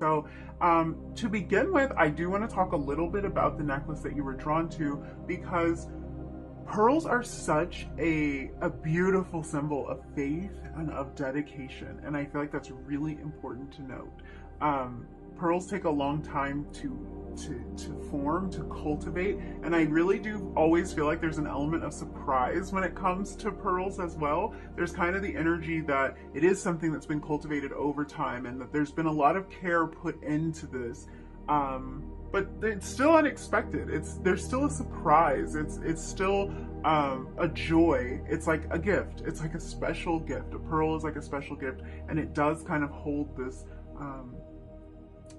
So to begin with, I do want to talk a little bit about the necklace that you were drawn to, because pearls are such a beautiful symbol of faith and of dedication, and I feel like that's really important to note. Pearls take a long time to form, to cultivate, and I really do always feel like there's an element of surprise when it comes to pearls as well. There's kind of the energy that it is something that's been cultivated over time, and that there's been a lot of care put into this. But it's still unexpected. There's still a surprise. It's still a joy. It's like a gift. It's like a special gift. A pearl is like a special gift, and it does kind of hold this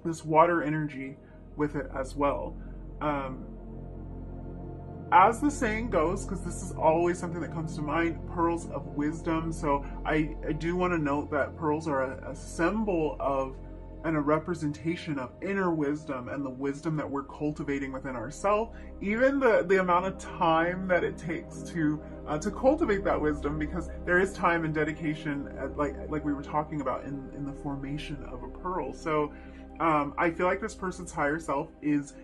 this water energy with it as well. As the saying goes, because this is always something that comes to mind, pearls of wisdom. So I do want to note that pearls are a symbol of and a representation of inner wisdom and the wisdom that we're cultivating within ourselves. Even the amount of time that it takes to cultivate that wisdom, because there is time and dedication, like we were talking about in the formation of a pearl. So I feel like this person's higher self is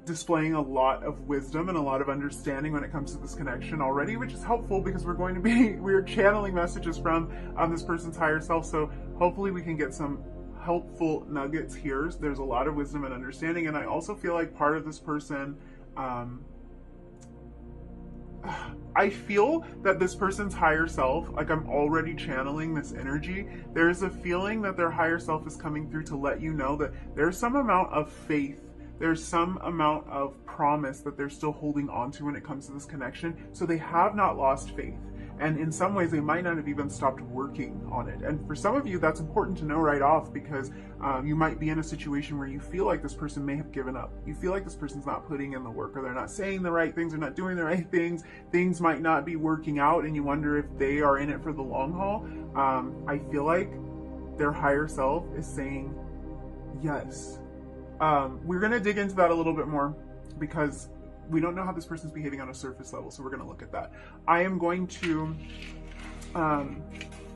displaying a lot of wisdom and a lot of understanding when it comes to this connection already, which is helpful because we're channeling messages from this person's higher self. So hopefully we can get some helpful nuggets here. There's a lot of wisdom and understanding, and I also feel like part of this person, I feel that this person's higher self, like I'm already channeling this energy. There's a feeling that their higher self is coming through to let you know that there's some amount of faith, there's some amount of promise that they're still holding on to when it comes to this connection. So they have not lost faith. And in some ways, they might not have even stopped working on it. And for some of you, that's important to know right off, because you might be in a situation where you feel like this person may have given up. You feel like this person's not putting in the work, or they're not saying the right things, or not doing the right things. Things might not be working out, and you wonder if they are in it for the long haul. I feel like their higher self is saying yes. We're going to dig into that a little bit more, because we don't know how this person's behaving on a surface level, so we're going to look at that. I am going to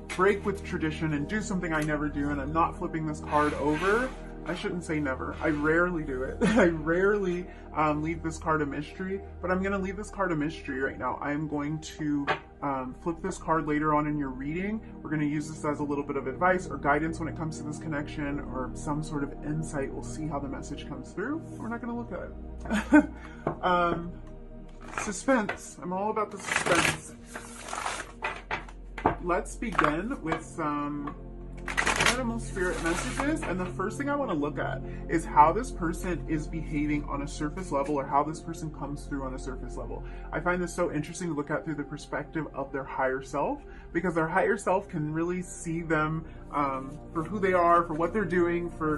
break with tradition and do something I never do, and I'm not flipping this card over. I shouldn't say never. I rarely do it. I rarely leave this card a mystery, but I'm going to leave this card a mystery right now. I am going to flip this card later on in your reading. We're going to use this as a little bit of advice or guidance when it comes to this connection, or some sort of insight. We'll see how the message comes through. We're not going to look at it. Suspense. I'm all about the suspense. Let's begin with some animal spirit messages, and the first thing I want to look at is how this person is behaving on a surface level, or how this person comes through on a surface level. I find this so interesting to look at through the perspective of their higher self, because their higher self can really see them for who they are, for what they're doing, for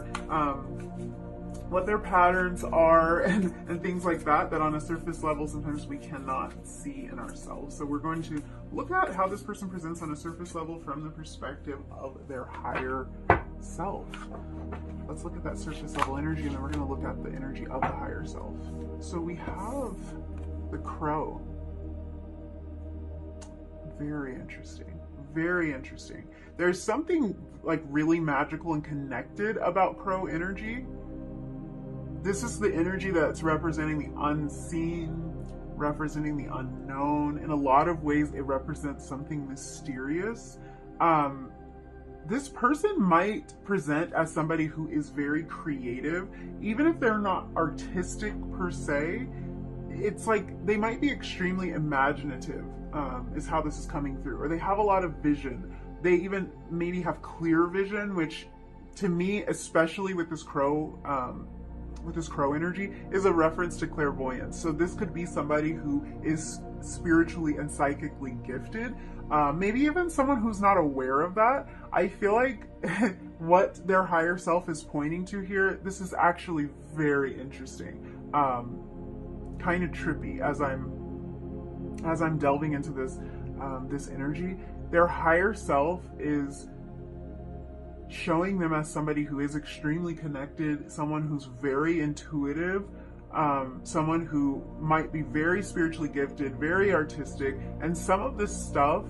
what their patterns are, and things like that, that on a surface level sometimes we cannot see in ourselves. So we're going to look at how this person presents on a surface level from the perspective of their higher self. Let's look at that surface level energy, and then we're going to look at the energy of the higher self. So we have the crow. Very interesting. Very interesting. There's something like really magical and connected about crow energy. This is the energy that's representing the unseen, representing the unknown. In a lot of ways, it represents something mysterious. This person might present as somebody who is very creative, even if they're not artistic per se. It's like they might be extremely imaginative, is how this is coming through, or they have a lot of vision. They even maybe have clear vision, which to me, especially with this crow energy, is a reference to clairvoyance. So this could be somebody who is spiritually and psychically gifted, maybe even someone who's not aware of that. I feel like what their higher self is pointing to here, this is actually very interesting, kind of trippy as I'm delving into this this energy. Their higher self is showing them as somebody who is extremely connected, someone who's very intuitive, someone who might be very spiritually gifted, very artistic, and some of this stuff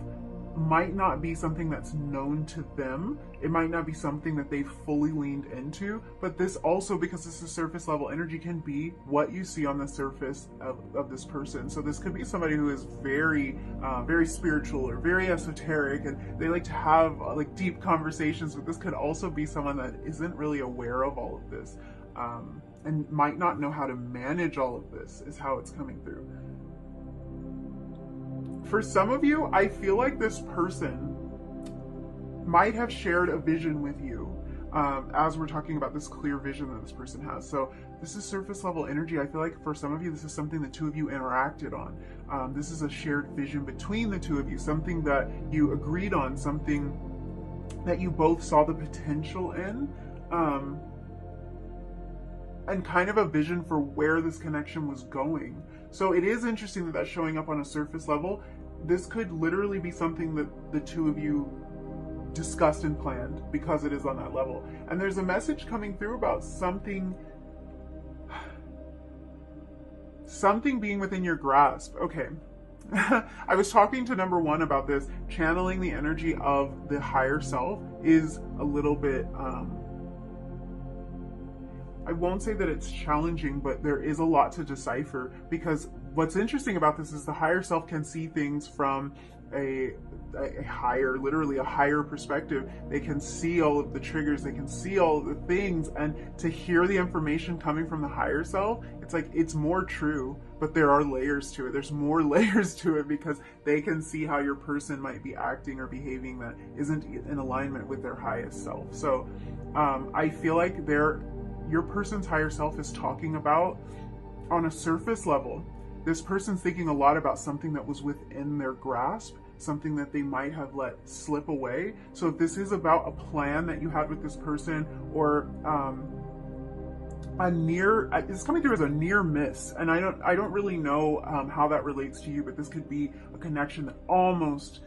might not be something that's known to them. It might not be something that they've fully leaned into, but this also, because this is surface level energy, can be what you see on the surface of this person. So this could be somebody who is very, very spiritual or very esoteric, and they like to have like deep conversations, but this could also be someone that isn't really aware of all of this, and might not know how to manage all of this, is how it's coming through. For some of you, I feel like this person might have shared a vision with you, as we're talking about this clear vision that this person has. So this is surface level energy. I feel like for some of you, this is something the two of you interacted on. This is a shared vision between the two of you, something that you agreed on, something that you both saw the potential in, and kind of a vision for where this connection was going. So it is interesting that that's showing up on a surface level. This could literally be something that the two of you discussed and planned, because it is on that level. And there's a message coming through about something being within your grasp. Okay. I was talking to number one about this. Channeling the energy of the higher self is a little bit, I won't say that it's challenging, but there is a lot to decipher, because what's interesting about this is the higher self can see things from a higher, literally a higher perspective. They can see all of the triggers, they can see all of the things, and to hear the information coming from the higher self, it's like, it's more true, but there are layers to it. There's more layers to it, because they can see how your person might be acting or behaving that isn't in alignment with their highest self. So I feel like your person's higher self is talking about, on a surface level, this person's thinking a lot about something that was within their grasp, something that they might have let slip away. So if this is about a plan that you had with this person, or it's coming through as a near miss, and I don't really know how that relates to you, but this could be a connection that almost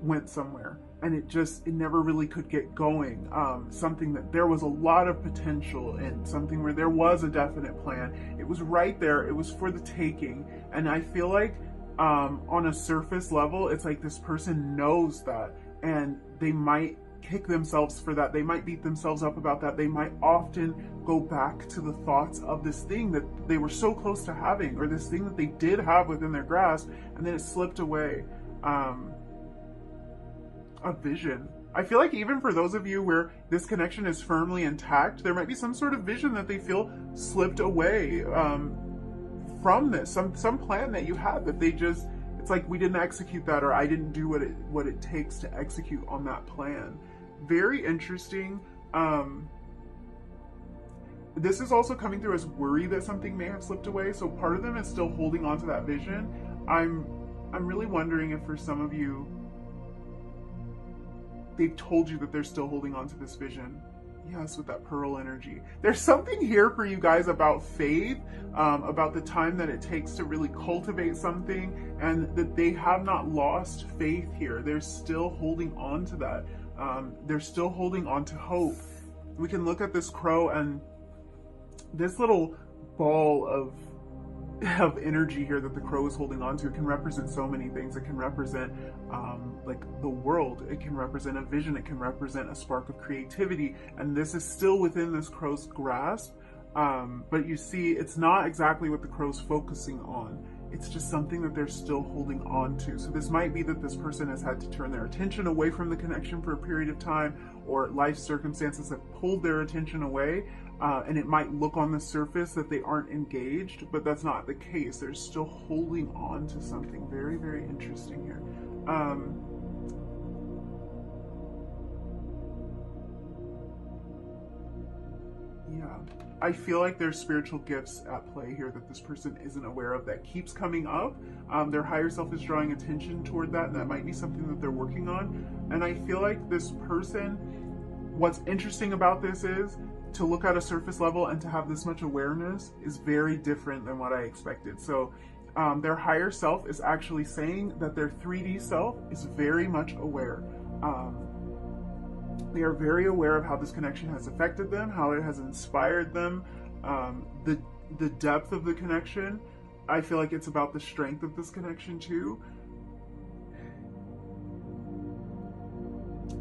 went somewhere, and it never really could get going. Something that there was a lot of potential in, something where there was a definite plan. It was right there. It was for the taking. And I feel like on a surface level, it's like this person knows that, and they might kick themselves for that. They might beat themselves up about that. They might often go back to the thoughts of this thing that they were so close to having, or this thing that they did have within their grasp, and then it slipped away. A vision. I feel like even for those of you where this connection is firmly intact, there might be some sort of vision that they feel slipped away from this, some plan that you had that they just, it's like, we didn't execute that, or I didn't do what it takes to execute on that plan. Very interesting. This is also coming through as worry that something may have slipped away. So part of them is still holding on to that vision. I'm really wondering if for some of you, they've told you that they're still holding on to this vision. Yes, with that pearl energy. There's something here for you guys about faith, about the time that it takes to really cultivate something, and that they have not lost faith here. They're still holding on to that. They're still holding on to hope. We can look at this crow, and this little ball of energy here that the crow is holding on to. It can represent so many things. It can represent like the world. It can represent a vision. It can represent a spark of creativity, and this is still within this crow's grasp, but you see, it's not exactly what the crow's focusing on. It's just something that they're still holding on to. So this might be that this person has had to turn their attention away from the connection for a period of time, or life circumstances have pulled their attention away. And it might look on the surface that they aren't engaged, but that's not the case. They're still holding on to something. Very, very interesting here. Yeah, I feel like there's spiritual gifts at play here that this person isn't aware of, that keeps coming up. Their higher self is drawing attention toward that, and that might be something that they're working on. And I feel like this person, what's interesting about this is, to look at a surface level and to have this much awareness is very different than what I expected. So their higher self is actually saying that their 3D self is very much aware. They are very aware of how this connection has affected them, how it has inspired them, the depth of the connection. I feel like it's about the strength of this connection too.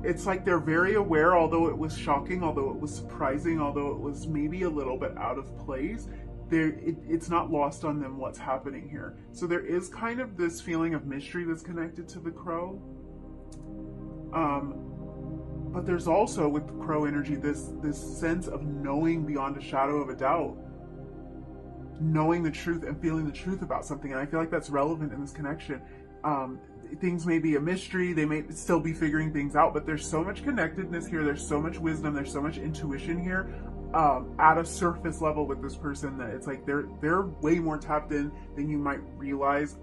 it's like they're very aware, although it was shocking, although it was surprising, although it was maybe a little bit out of place. It's not lost on them what's happening here. So there is kind of this feeling of mystery that's connected to the crow. But there's also, with the crow energy, this sense of knowing beyond a shadow of a doubt, knowing the truth and feeling the truth about something. And I feel like that's relevant in this connection. Things may be a mystery, they may still be figuring things out, but there's so much connectedness here, there's so much wisdom, there's so much intuition here, at a surface level with this person, that it's like they're way more tapped in than you might realize,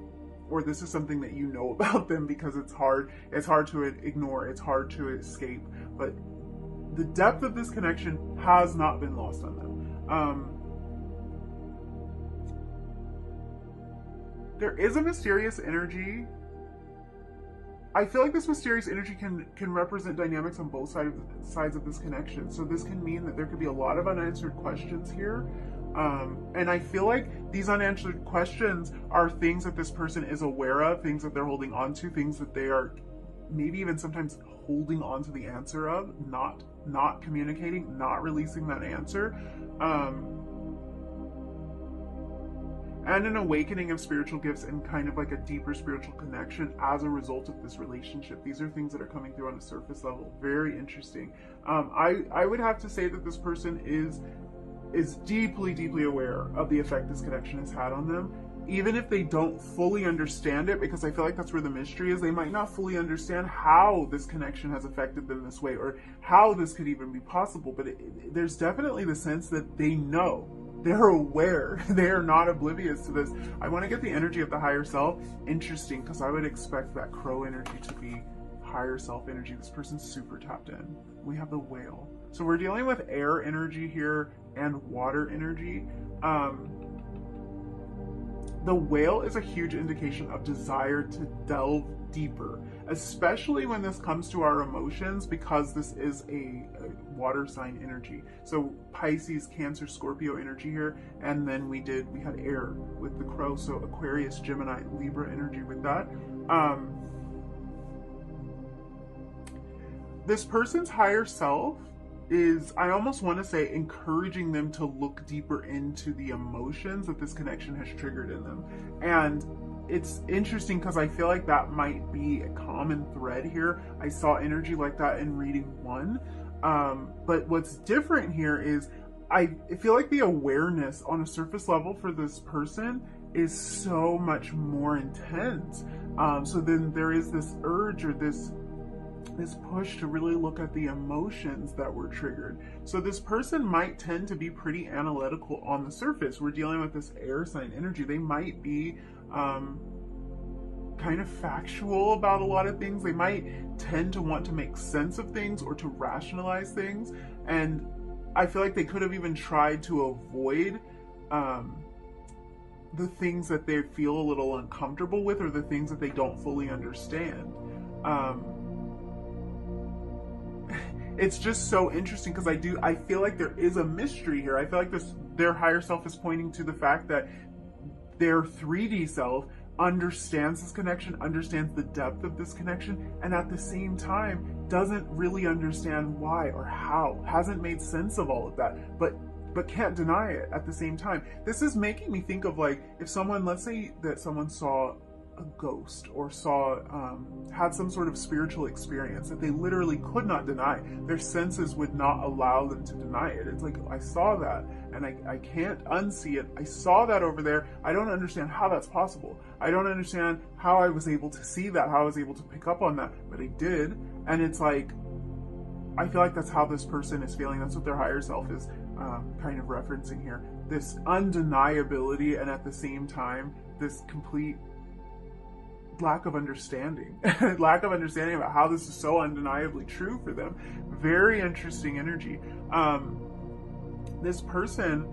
or this is something that you know about them, because it's hard to ignore, it's hard to escape. But the depth of this connection has not been lost on them. There is a mysterious energy. I feel like this mysterious energy can represent dynamics on both sides of this connection. So this can mean that there could be a lot of unanswered questions here. And I feel like these unanswered questions are things that this person is aware of, things that they're holding on to, things that they are maybe even sometimes holding on to the answer of, not communicating, not releasing that answer. And an awakening of spiritual gifts and kind of like a deeper spiritual connection as a result of this relationship. These are things that are coming through on a surface level. Very interesting. I would have to say that this person is deeply, deeply aware of the effect this connection has had on them, even if they don't fully understand it, because I feel like that's where the mystery is. They might not fully understand how this connection has affected them this way, or how this could even be possible, but there's definitely the sense that they know. They're aware. They are not oblivious to this. I want to get the energy of the higher self. Interesting, because I would expect that crow energy to be higher self energy. This person's super tapped in. We have the whale. So we're dealing with air energy here and water energy. The whale is a huge indication of desire to delve deeper, especially when this comes to our emotions, because this is a water sign energy. So Pisces, Cancer, Scorpio energy here, and then we had air with the crow, so Aquarius, Gemini, Libra energy with that. This person's higher self is, I almost want to say, encouraging them to look deeper into the emotions that this connection has triggered in them. And it's interesting because I feel like that might be a common thread here. I saw energy like that in reading 1. But what's different here is I feel like the awareness on a surface level for this person is so much more intense. So then there is this urge, or this push to really look at the emotions that were triggered. So this person might tend to be pretty analytical on the surface. We're dealing with this air sign energy. They might be kind of factual about a lot of things. They might tend to want to make sense of things or to rationalize things. And I feel like they could have even tried to avoid the things that they feel a little uncomfortable with, or the things that they don't fully understand. It's just so interesting because I feel like there is a mystery here. I feel like their higher self is pointing to the fact that their 3D self understands this connection, understands the depth of this connection, and at the same time doesn't really understand why or how, hasn't made sense of all of that, but can't deny it at the same time. This is making me think of, like, if someone, let's say that someone saw a ghost or had some sort of spiritual experience that they literally could not deny. Their senses would not allow them to deny it. It's like, I saw that and I can't unsee it. I saw that over there. I don't understand how that's possible. I don't understand how I was able to see that, how I was able to pick up on that, but I did. And it's like, I feel like that's how this person is feeling. That's what their higher self is kind of referencing here. This undeniability, and at the same time, this complete lack of understanding about how this is so undeniably true for them. Very interesting energy. This person,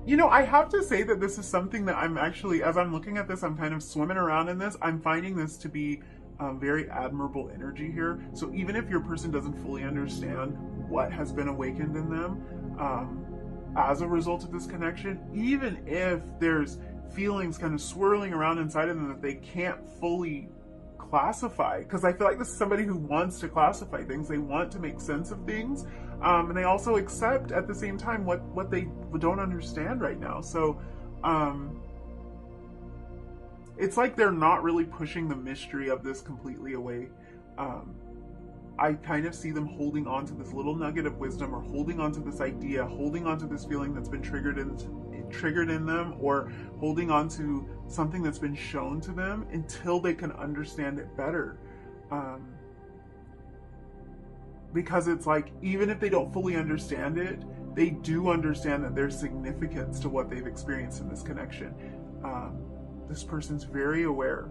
I have to say that this is something that I'm actually, as I'm looking at this, I'm kind of swimming around in this. I'm finding this to be very admirable energy here. So even if your person doesn't fully understand what has been awakened in them as a result of this connection, even if there's feelings kind of swirling around inside of them that they can't fully classify, because I feel like this is somebody who wants to classify things. They want to make sense of things, and they also accept at the same time what they don't understand right now. So it's like they're not really pushing the mystery of this completely away. I kind of see them holding on to this little nugget of wisdom, or holding on to this idea, holding on to this feeling that's been triggered in them, or holding on to something that's been shown to them until they can understand it better. Because it's like, even if they don't fully understand it, they do understand that there's significance to what they've experienced in this connection. This person's very aware.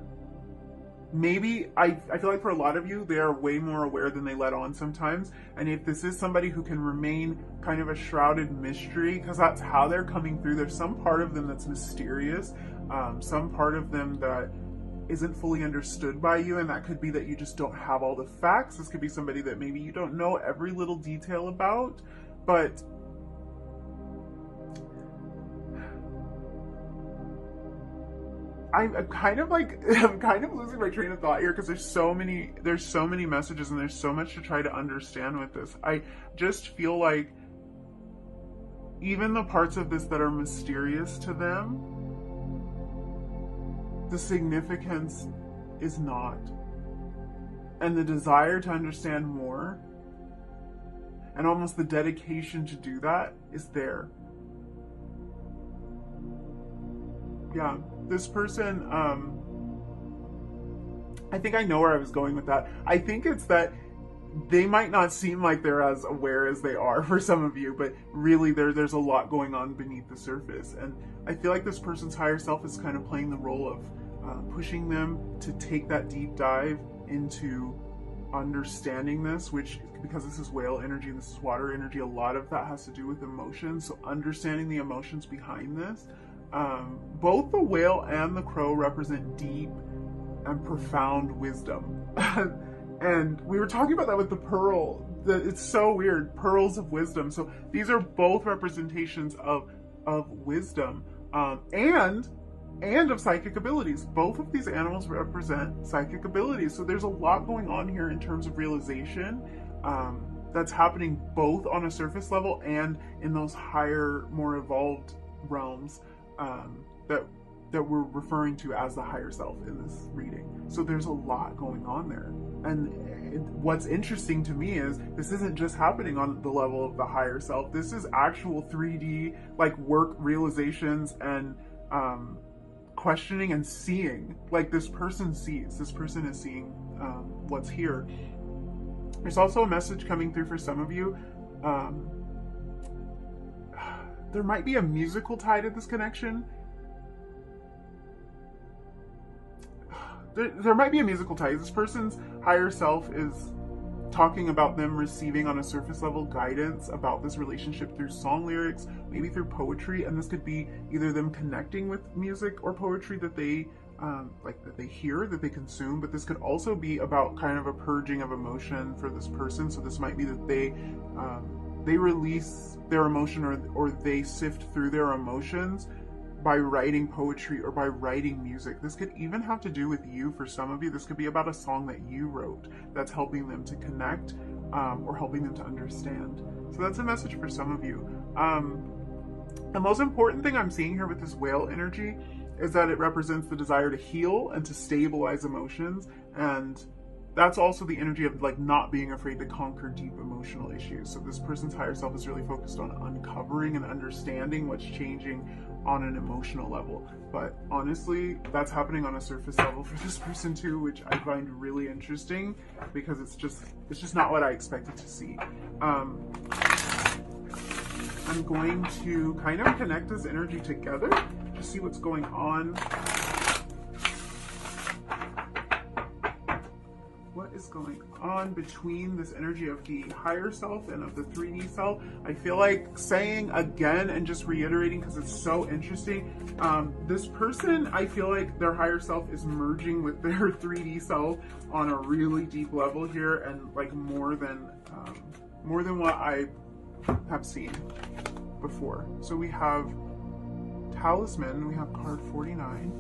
Maybe, I feel like for a lot of you, they are way more aware than they let on sometimes. And if this is somebody who can remain kind of a shrouded mystery, because that's how they're coming through, there's some part of them that's mysterious, some part of them that isn't fully understood by you, and that could be that you just don't have all the facts. This could be somebody that maybe you don't know every little detail about, but I'm kind of losing my train of thought here, because there's so many messages and there's so much to try to understand with this. I just feel like even the parts of this that are mysterious to them, the significance is not. And the desire to understand more, and almost the dedication to do that, is there. Yeah, this person, I think I know where I was going with that. I think it's that they might not seem like they're as aware as they are for some of you, but really there's a lot going on beneath the surface. And I feel like this person's higher self is kind of playing the role of pushing them to take that deep dive into understanding this, which, because this is whale energy and this is water energy, a lot of that has to do with emotions. So understanding the emotions behind this. Both the whale and the crow represent deep and profound wisdom. And we were talking about that with the pearl. It's so weird. Pearls of wisdom. So these are both representations of wisdom, and of psychic abilities. Both of these animals represent psychic abilities. So there's a lot going on here in terms of realization that's happening both on a surface level and in those higher, more evolved realms that we're referring to as the higher self in this reading. So there's a lot going on there. And what's interesting to me is this isn't just happening on the level of the higher self. This is actual 3D, like, work realizations and questioning and seeing. Like, this person sees. This person is seeing what's here. There's also a message coming through for some of you. There might be a musical tie to this connection. There might be a musical tie. This person's higher self is talking about them receiving on a surface level guidance about this relationship through song lyrics, maybe through poetry, and this could be either them connecting with music or poetry that they that they hear, that they consume, but this could also be about kind of a purging of emotion for this person. So this might be that they release their emotion, or they sift through their emotions by writing poetry or by writing music. This could even have to do with you for some of you. This could be about a song that you wrote that's helping them to connect, or helping them to understand. So that's a message for some of you. The most important thing I'm seeing here with this whale energy is that it represents the desire to heal and to stabilize emotions, and that's also the energy of, like, not being afraid to conquer deep emotional issues. So this person's higher self is really focused on uncovering and understanding what's changing on an emotional level. But honestly, that's happening on a surface level for this person too, which I find really interesting, because it's just not what I expected to see. I'm going to kind of connect this energy together to see what's going on. What is going on between this energy of the higher self and of the 3D self? I feel like saying again and just reiterating, because it's so interesting. This person, I feel like their higher self is merging with their 3D self on a really deep level here, and like more than what I have seen before. So we have Talisman, we have card 49.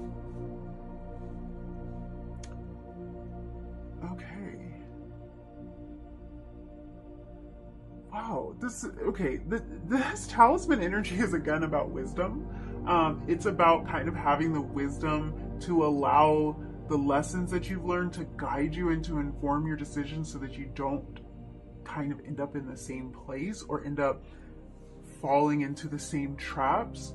wow, this talisman energy is again about wisdom. It's about kind of having the wisdom to allow the lessons that you've learned to guide you and to inform your decisions so that you don't kind of end up in the same place or end up falling into the same traps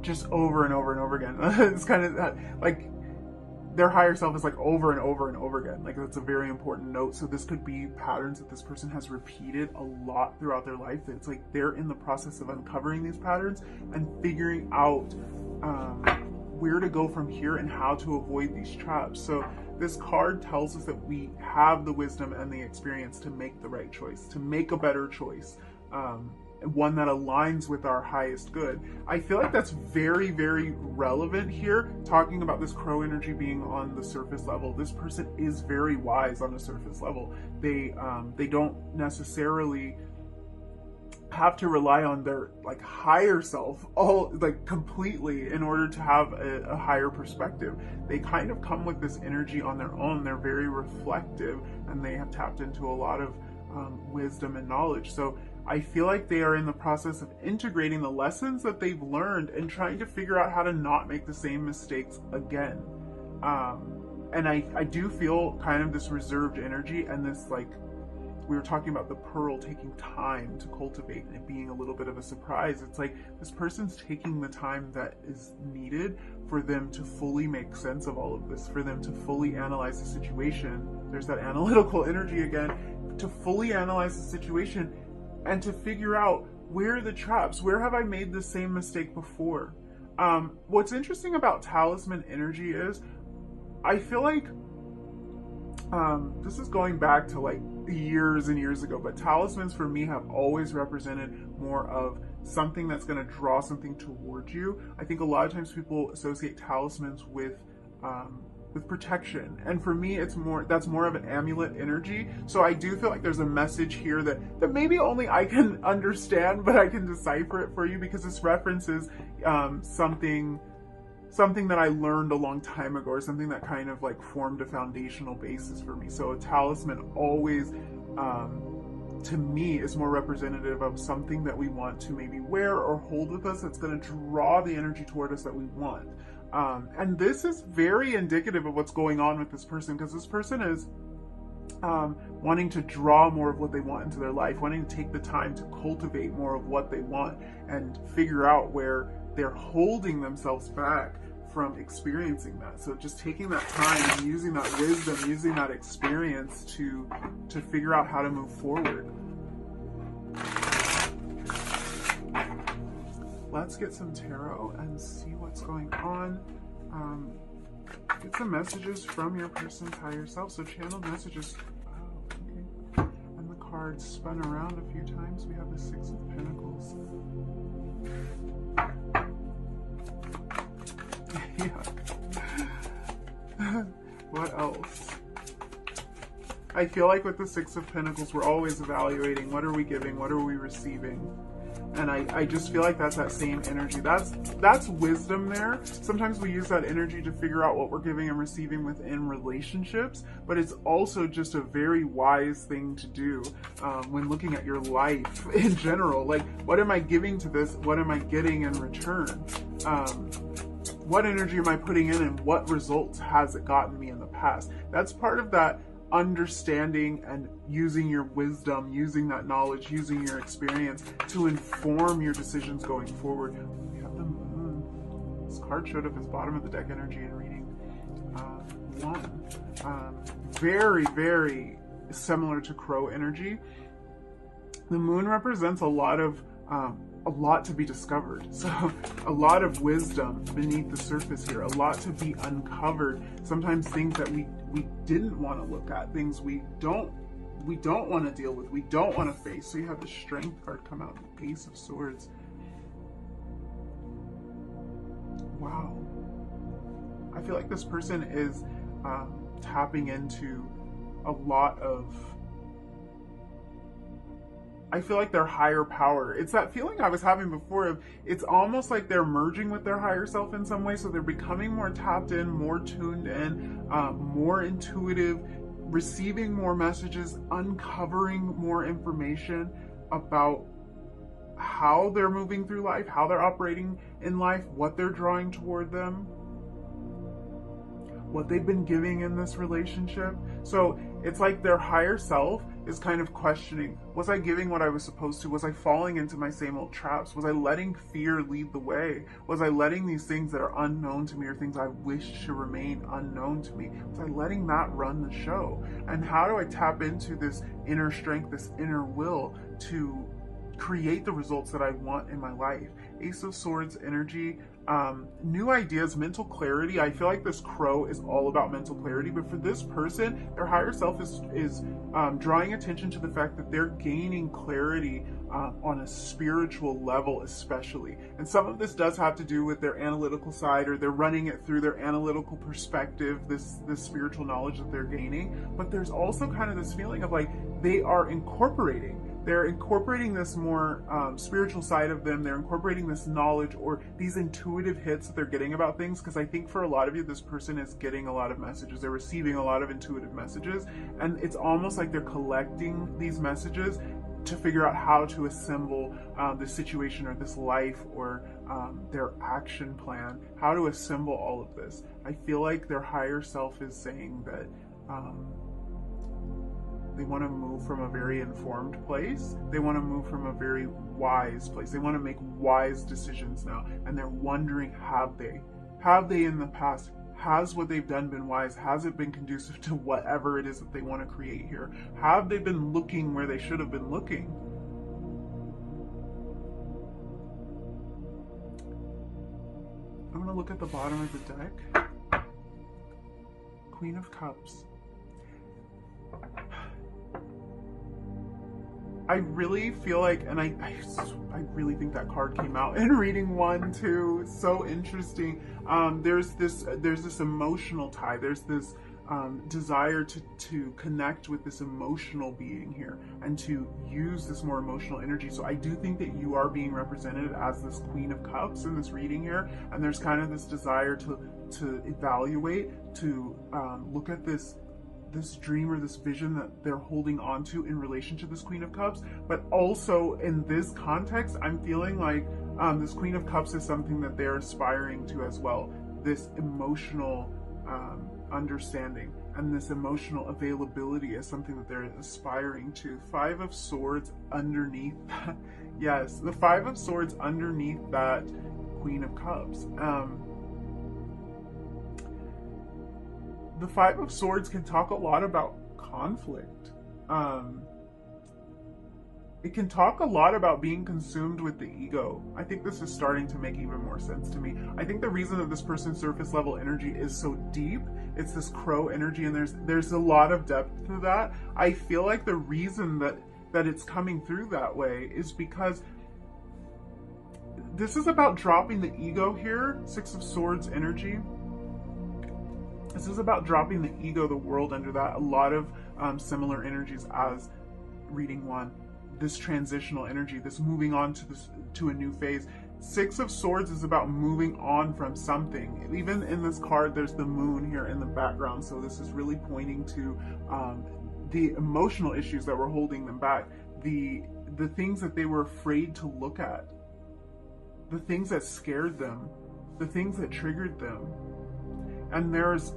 just over and over and over again. It's kind of that, like, their higher self is like over and over and over again. Like, that's a very important note. So this could be patterns that this person has repeated a lot throughout their life. That it's like they're in the process of uncovering these patterns and figuring out where to go from here and how to avoid these traps. So this card tells us that we have the wisdom and the experience to make the right choice, to make a better choice, one that aligns with our highest good. I feel like that's very, very relevant here, talking about this crow energy being on the surface level. This person is very wise on the surface level. They don't necessarily have to rely on their like higher self all like completely in order to have a higher perspective. They kind of come with this energy on their own. They're very reflective and they have tapped into a lot of wisdom and knowledge. So I feel like they are in the process of integrating the lessons that they've learned and trying to figure out how to not make the same mistakes again. And I do feel kind of this reserved energy and this, like, we were talking about the pearl taking time to cultivate and it being a little bit of a surprise. It's like this person's taking the time that is needed for them to fully make sense of all of this, for them to fully analyze the situation. There's that analytical energy again, to fully analyze the situation and to figure out where are the traps, where have I made the same mistake before. What's interesting about talisman energy is I feel like this is going back to like years and years ago, but talismans for me have always represented more of something that's going to draw something towards you. I think a lot of times people associate talismans with protection, and for me that's more of an amulet energy. So I do feel like there's a message here that maybe only I can understand, but I can decipher it for you, because this references something that I learned a long time ago, or something that kind of like formed a foundational basis for me. So a talisman always, to me, is more representative of something that we want to maybe wear or hold with us that's going to draw the energy toward us that we want. And this is very indicative of what's going on with this person, because this person is wanting to draw more of what they want into their life, wanting to take the time to cultivate more of what they want and figure out where they're holding themselves back from experiencing that. So just taking that time and using that wisdom, using that experience to figure out how to move forward. Let's get some tarot and see what's going on. Get some messages from your person's higher self. So channeled messages. Oh, okay. And the cards spun around a few times. We have the Six of Pentacles. Yeah. What else? I feel like with the Six of Pentacles, we're always evaluating what are we giving, what are we receiving. And I just feel like that's that same energy. That's wisdom there. Sometimes we use that energy to figure out what we're giving and receiving within relationships, but it's also just a very wise thing to do when looking at your life in general. Like, what am I giving to this? What am I getting in return? What energy am I putting in, and what results has it gotten me in the past? That's part of that understanding and using your wisdom, using that knowledge, using your experience to inform your decisions going forward. We have the Moon. This card showed up as bottom of the deck energy in reading one. Very, very similar to Crow energy. The Moon represents a lot to be discovered. So a lot of wisdom beneath the surface here, a lot to be uncovered. Sometimes things that we didn't want to look at, things we don't want to deal with, we don't want to face. So you have the Strength card come out, the Ace of Swords. Wow. I feel like this person is tapping into a lot of, I feel like their higher power. It's that feeling I was having before of, it's almost like they're merging with their higher self in some way. So they're becoming more tapped in, more tuned in, more intuitive, receiving more messages, uncovering more information about how they're moving through life, how they're operating in life, what they're drawing toward them, what they've been giving in this relationship. So it's like their higher self is kind of questioning, was I giving what I was supposed to? Was I falling into my same old traps? Was I letting fear lead the way? Was I letting these things that are unknown to me, or things I wish to remain unknown to me, was I letting that run the show? And how do I tap into this inner strength, this inner will to create the results that I want in my life? Ace of Swords energy, new ideas, mental clarity. I feel like this crow is all about mental clarity, but for this person, their higher self is drawing attention to the fact that they're gaining clarity on a spiritual level especially. And some of this does have to do with their analytical side, or they're running it through their analytical perspective, this spiritual knowledge that they're gaining. But there's also kind of this feeling of like they are incorporating this more spiritual side of them. They're incorporating this knowledge or these intuitive hits that they're getting about things. Because I think for a lot of you, this person is getting a lot of messages. They're receiving a lot of intuitive messages. And it's almost like they're collecting these messages to figure out how to assemble this situation or this life or their action plan, how to assemble all of this. I feel like their higher self is saying that they want to move from a very informed place. They want to move from a very wise place. They want to make wise decisions now. And they're wondering, have they in the past? Has what they've done been wise? Has it been conducive to whatever it is that they want to create here? Have they been looking where they should have been looking? I'm going to look at the bottom of the deck. Queen of Cups. I really feel like, and I really think that card came out in reading 1 too. So interesting. There's this emotional tie. There's this desire to connect with this emotional being here and to use this more emotional energy. So I do think that you are being represented as this Queen of Cups in this reading here, and there's kind of this desire to evaluate, to look at this dream or this vision that they're holding on to in relation to this Queen of Cups. But also in this context, I'm feeling like this Queen of Cups is something that they're aspiring to as well. This emotional understanding and this emotional availability is something that they're aspiring to. 5 of Swords underneath that. Yes, the 5 of Swords underneath that Queen of Cups. The 5 of Swords can talk a lot about conflict. It can talk a lot about being consumed with the ego. I think this is starting to make even more sense to me. I think the reason that this person's surface level energy is so deep, it's this crow energy, and there's a lot of depth to that. I feel like the reason that it's coming through that way is because this is about dropping the ego here. 6 of Swords energy. This is about dropping the ego, the world under that. A lot of similar energies as reading 1. This transitional energy, this moving on to a new phase. 6 of Swords is about moving on from something. Even in this card, there's the moon here in the background. So this is really pointing to the emotional issues that were holding them back. The things that they were afraid to look at. The things that scared them. The things that triggered them. And there's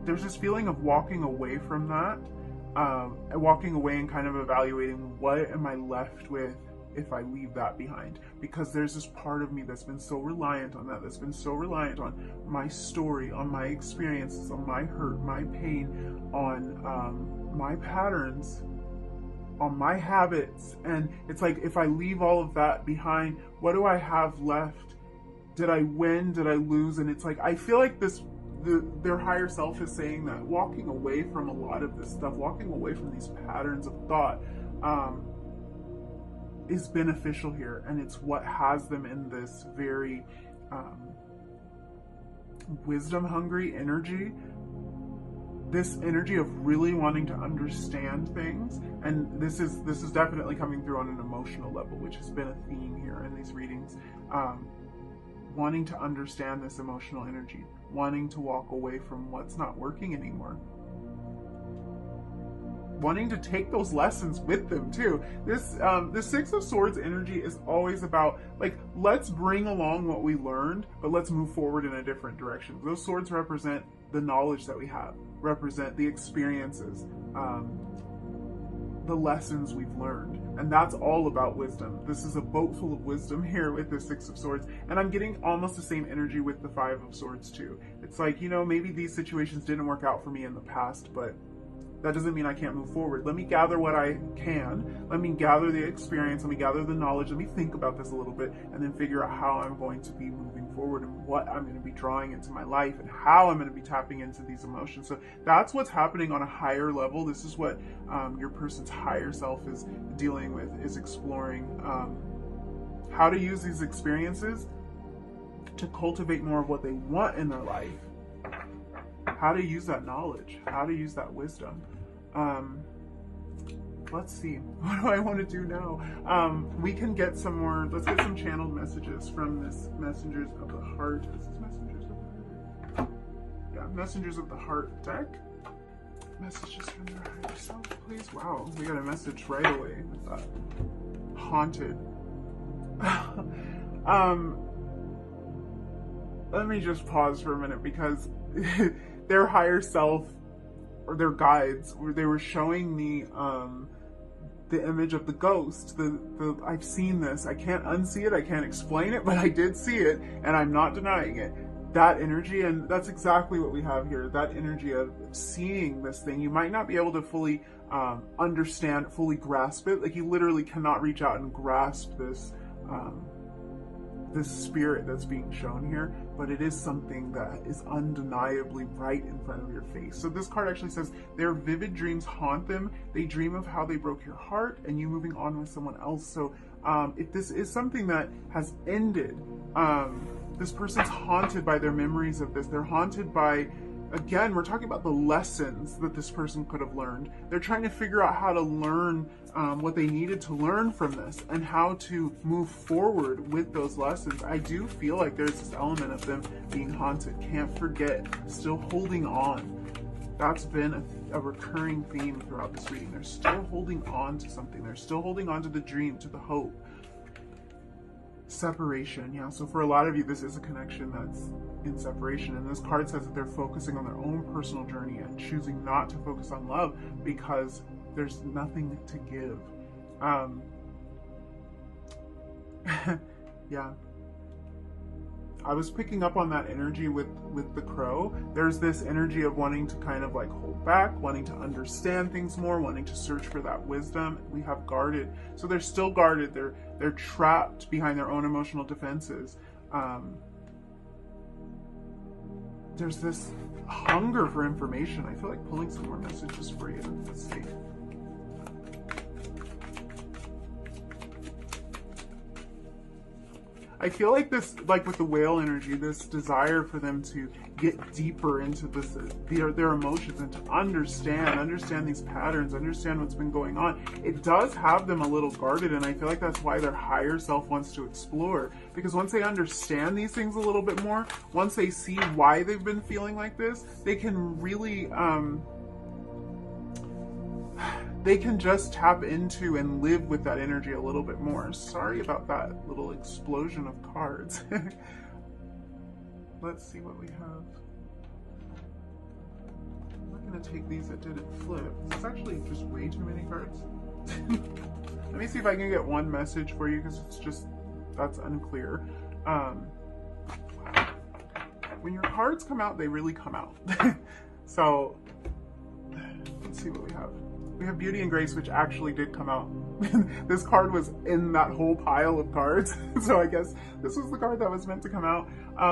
this feeling of walking away from that, walking away and kind of evaluating, what am I left with if I leave that behind? Because there's this part of me that's been so reliant on that, that's been so reliant on my story, on my experiences, on my hurt, my pain, on my patterns, on my habits. And it's like, if I leave all of that behind, what do I have left? Did I win? Did I lose? And it's like, I feel like their higher self is saying that walking away from a lot of this stuff, walking away from these patterns of thought, is beneficial here, and it's what has them in this very wisdom-hungry energy. This energy of really wanting to understand things, and this is definitely coming through on an emotional level, which has been a theme here in these readings. Wanting to understand this emotional energy, wanting to walk away from what's not working anymore. wanting to take those lessons with them too. The Six of Swords energy is always about, like, let's bring along what we learned, but let's move forward in a different direction. Those swords represent the knowledge that we have, represent the experiences, the lessons we've learned. And that's all about wisdom. This is a boat full of wisdom here with the Six of Swords. And I'm getting almost the same energy with the Five of Swords too. It's like, you know, maybe these situations didn't work out for me in the past, but that doesn't mean I can't move forward. Let me gather what I can. Let me gather the experience. Let me gather the knowledge. Let me think about this a little bit and then figure out how I'm going to be moving forward and what I'm going to be drawing into my life and how I'm going to be tapping into these emotions. So that's what's happening on a higher level. This is what your person's higher self is dealing with, is exploring how to use these experiences to cultivate more of what they want in their life. How to use that knowledge, how to use that wisdom. Let's see, what do I want to do now? We can get some more, let's get some channeled messages from this Messengers of the Heart. Is this Messengers of the Heart? Yeah, Messengers of the Heart deck. Messages from their higher self, please. Wow, we got a message right away with that. Haunted. Let me just pause for a minute, because their higher self, or their guides, they were showing me the image of the ghost. I've seen this. I can't unsee it. I can't explain it, but I did see it, and I'm not denying it. That energy, and that's exactly what we have here. That energy of seeing this thing. You might not be able to fully understand, fully grasp it. Like, you literally cannot reach out and grasp this. This spirit that's being shown here, but it is something that is undeniably right in front of your face. So this card actually says, their vivid dreams haunt them. They dream of how they broke your heart and you moving on with someone else. So if this is something that has ended, this person's haunted by their memories of this. They're haunted by, again, we're talking about the lessons that this person could have learned. They're trying to figure out how to learn what they needed to learn from this and how to move forward with those lessons. I do feel like there's this element of them being haunted. Can't forget, still holding on. That's been a recurring theme throughout this reading. They're still holding on to something. They're still holding on to the dream, to the hope. Separation, yeah. So for a lot of you, this is a connection that's in separation. And this card says that they're focusing on their own personal journey and choosing not to focus on love because there's nothing to give. Yeah. I was picking up on that energy with the crow. There's this energy of wanting to kind of like hold back, wanting to understand things more, wanting to search for that wisdom. We have guarded. So they're still guarded. They're trapped behind their own emotional defenses. There's this hunger for information. I feel like pulling some more messages for you. Let's see. I feel like this, like with the whale energy, this desire for them to get deeper into this, their emotions, and to understand these patterns, understand what's been going on. It does have them a little guarded, and I feel like that's why their higher self wants to explore. Because once they understand these things a little bit more, once they see why they've been feeling like this, they can really, they can just tap into and live with that energy a little bit more. Sorry about that little explosion of cards. Let's see what we have. I'm not going to take these that didn't flip. It's actually just way too many cards. Let me see if I can get one message for you, because it's just, that's unclear. When your cards come out, they really come out. So, let's see what we have. We have Beauty and Grace, which actually did come out. This card was in that whole pile of cards. So I guess this was the card that was meant to come out.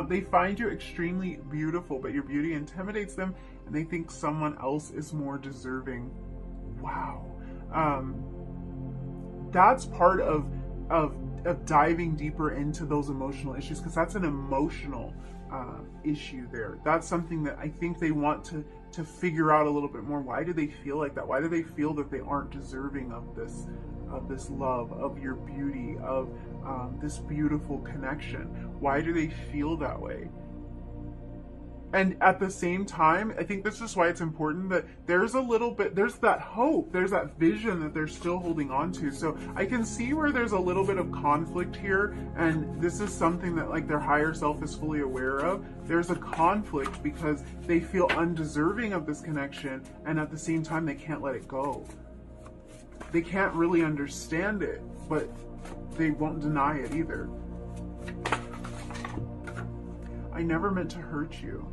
They find you extremely beautiful, but your beauty intimidates them, and they think someone else is more deserving. Wow. That's part of diving deeper into those emotional issues, because that's an emotional issue there. That's something that I think they want to figure out a little bit more. Why do they feel like that? Why do they feel that they aren't deserving of this love, of your beauty, of this beautiful connection? Why do they feel that way? And at the same time, I think this is why it's important that there's a little bit, there's that hope, there's that vision that they're still holding on to. So I can see where there's a little bit of conflict here, and this is something that like their higher self is fully aware of. There's a conflict because they feel undeserving of this connection, and at the same time, they can't let it go. They can't really understand it, but they won't deny it either. I never meant to hurt you.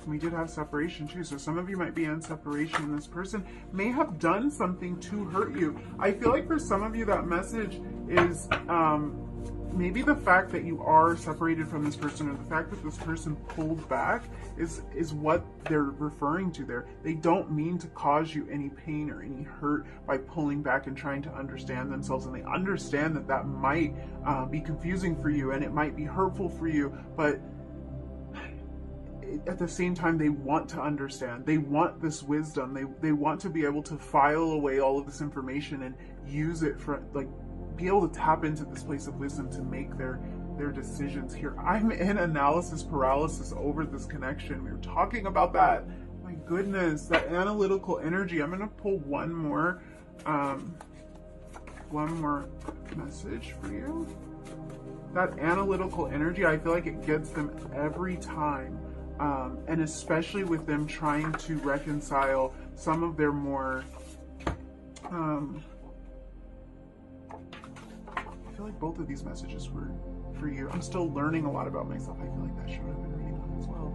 We did have separation too, so some of you might be in separation, and this person may have done something to hurt you. I feel like for some of you that message is maybe the fact that you are separated from this person, or the fact that this person pulled back is what they're referring to there. They don't mean to cause you any pain or any hurt by pulling back and trying to understand themselves, and they understand that that might be confusing for you and it might be hurtful for you, but at the same time, they want to understand. They want this wisdom. They want to be able to file away all of this information and use it for, like, be able to tap into this place of wisdom to make their decisions here. I'm in analysis paralysis over this connection. We were talking about that. My goodness, that analytical energy. I'm going to pull one more message for you. That analytical energy, I feel like it gets them every time. And especially with them trying to reconcile some of their more, I feel like both of these messages were for you. I'm still learning a lot about myself. I feel like that should have been reading one as well.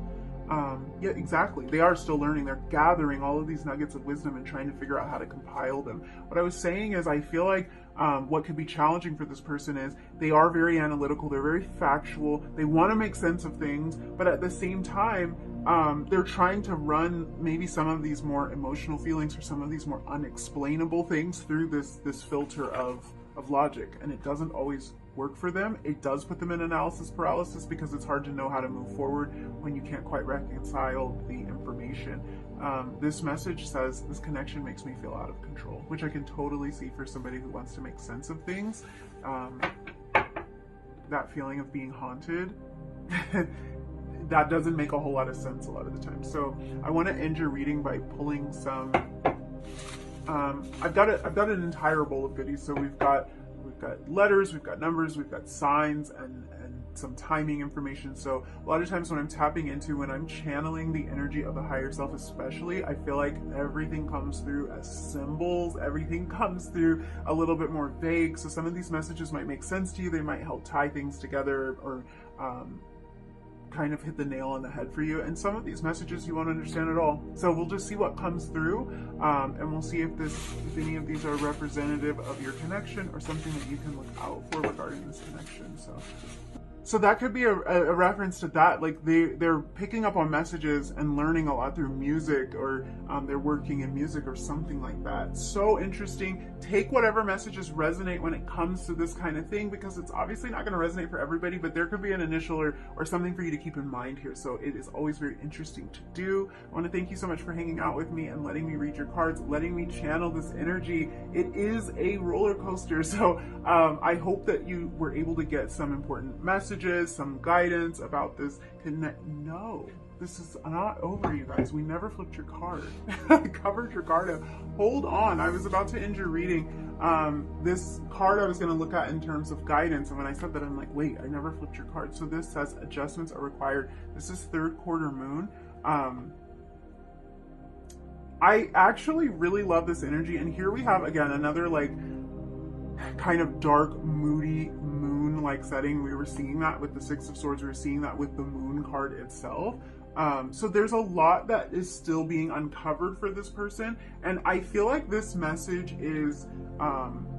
Yeah, exactly. They are still learning. They're gathering all of these nuggets of wisdom and trying to figure out how to compile them. What I was saying is I feel like what could be challenging for this person is they are very analytical. They're very factual. They want to make sense of things, but at the same time, they're trying to run maybe some of these more emotional feelings or some of these more unexplainable things through this filter of logic, and it doesn't always work for them. It does put them in analysis paralysis because it's hard to know how to move forward when you can't quite reconcile the information. This message says, this connection makes me feel out of control, which I can totally see for somebody who wants to make sense of things. That feeling of being haunted, that doesn't make a whole lot of sense a lot of the time. So I want to end your reading by pulling some, I've got an entire bowl of goodies. So we've got letters, we've got numbers, we've got signs, and some timing information. So a lot of times when I'm tapping into, when I'm channeling the energy of the higher self especially, I feel like everything comes through as symbols, everything comes through a little bit more vague. So some of these messages might make sense to you, they might help tie things together, or kind of hit the nail on the head for you. And some of these messages you won't understand at all. So we'll just see what comes through, and we'll see if any of these are representative of your connection or something that you can look out for regarding this connection. So that could be a reference to that. Like they're picking up on messages and learning a lot through music, or they're working in music or something like that. So interesting. Take whatever messages resonate when it comes to this kind of thing, because it's obviously not going to resonate for everybody, but there could be an initial or something for you to keep in mind here. So it is always very interesting to do. I want to thank you so much for hanging out with me and letting me read your cards, letting me channel this energy. It is a roller coaster. So I hope that you were able to get some important messages, some guidance about this. No, this is not over, you guys. We never flipped your card. I covered your card up. Hold on. I was about to end your reading. This card I was going to look at in terms of guidance, and when I said that, I'm like, wait, I never flipped your card. So this says adjustments are required. This is third quarter moon. I actually really love this energy, and here we have again another like kind of dark, moody moon-like setting. We were seeing that with the Six of Swords. We were seeing that with the moon card itself. So there's a lot that is still being uncovered for this person, and I feel like this message is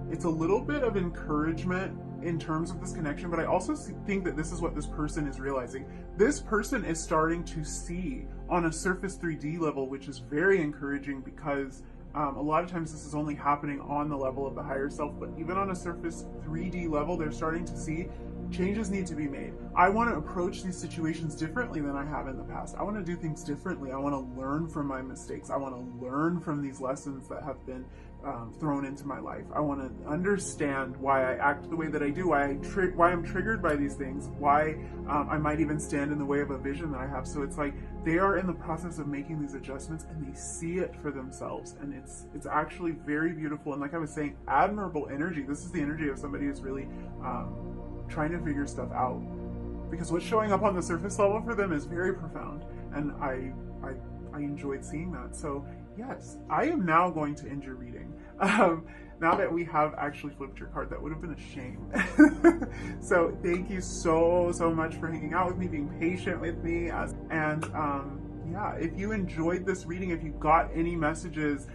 it's a little bit of encouragement in terms of this connection, but I also think that this is what this person is realizing. This person is starting to see on a surface 3D level, which is very encouraging, because a lot of times this is only happening on the level of the higher self, but even on a surface 3D level, they're starting to see changes need to be made. I want to approach these situations differently than I have in the past. I want to do things differently. I want to learn from my mistakes. I want to learn from these lessons that have been thrown into my life. I want to understand why I act the way that I do, why I'm triggered by these things, why I might even stand in the way of a vision that I have. So it's like they are in the process of making these adjustments, and they see it for themselves, and it's actually very beautiful. And like I was saying, admirable energy. This is the energy of somebody who's really trying to figure stuff out, because what's showing up on the surface level for them is very profound, and I enjoyed seeing that. So yes, I am now going to end your reading. Now that we have actually flipped your card, that would have been a shame. So thank you so much for hanging out with me, being patient with me, and yeah, if you enjoyed this reading, if you got any messages,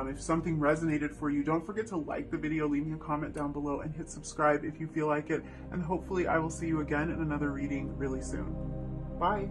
if something resonated for you, don't forget to like the video, leave me a comment down below, and hit subscribe if you feel like it. And hopefully I will see you again in another reading really soon. Bye.